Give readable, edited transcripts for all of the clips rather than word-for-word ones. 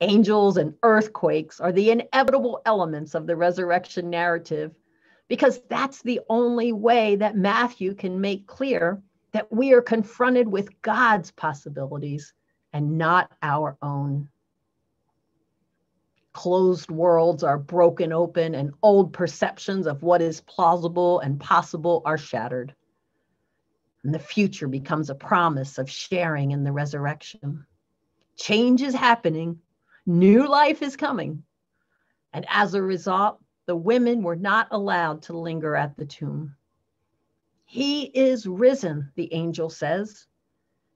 Angels and earthquakes are the inevitable elements of the resurrection narrative, because that's the only way that Matthew can make clear that we are confronted with God's possibilities and not our own. Closed worlds are broken open, and old perceptions of what is plausible and possible are shattered. And the future becomes a promise of sharing in the resurrection. Change is happening. New life is coming. And as a result, the women were not allowed to linger at the tomb. He is risen, the angel says.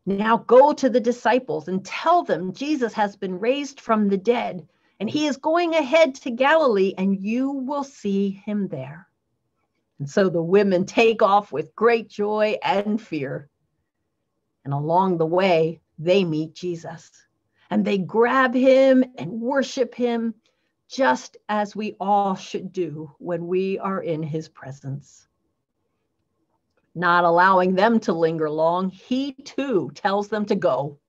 Now go to the disciples and tell them Jesus has been raised from the dead, and he is going ahead to Galilee, and you will see him there. And so the women take off with great joy and fear. And along the way, they meet Jesus. And they grab him and worship him, just as we all should do when we are in his presence. Not allowing them to linger long, he too tells them to go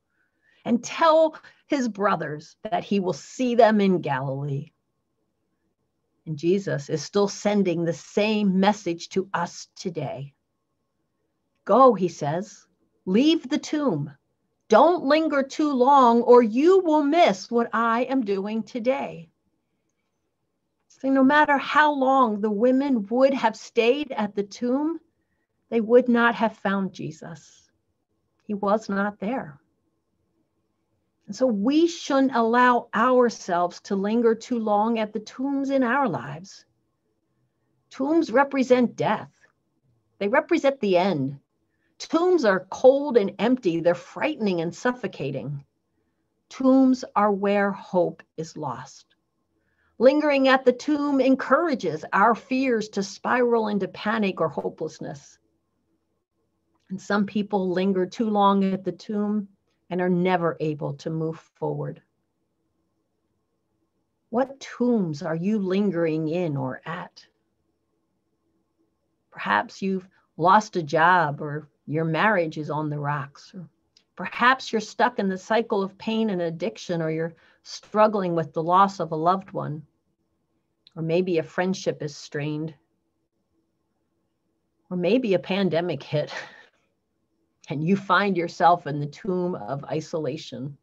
and tell his brothers that he will see them in Galilee. And Jesus is still sending the same message to us today. Go, he says, leave the tomb. Don't linger too long, or you will miss what I am doing today. So no matter how long the women would have stayed at the tomb, they would not have found Jesus. He was not there. And so we shouldn't allow ourselves to linger too long at the tombs in our lives. Tombs represent death. They represent the end. Tombs are cold and empty. They're frightening and suffocating. Tombs are where hope is lost. Lingering at the tomb encourages our fears to spiral into panic or hopelessness. And some people linger too long at the tomb and are never able to move forward. What tombs are you lingering in or at? Perhaps you've lost a job, or your marriage is on the rocks. Or perhaps you're stuck in the cycle of pain and addiction, or you're struggling with the loss of a loved one. Or maybe a friendship is strained. Or maybe a pandemic hit and you find yourself in the tomb of isolation.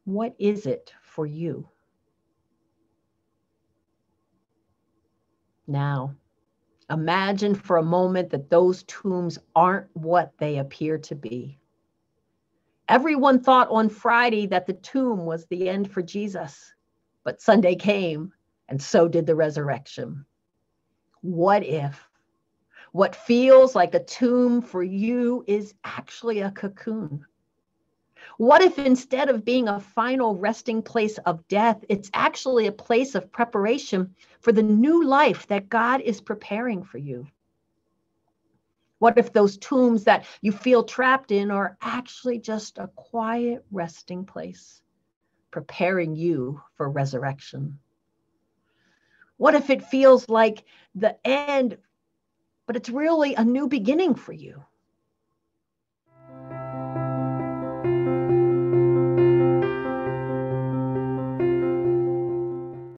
What is it for you? Now, imagine for a moment that those tombs aren't what they appear to be. Everyone thought on Friday that the tomb was the end for Jesus, but Sunday came, and so did the resurrection. What if what feels like a tomb for you is actually a cocoon? What if instead of being a final resting place of death, it's actually a place of preparation for the new life that God is preparing for you? What if those tombs that you feel trapped in are actually just a quiet resting place, preparing you for resurrection? What if it feels like the end, but it's really a new beginning for you?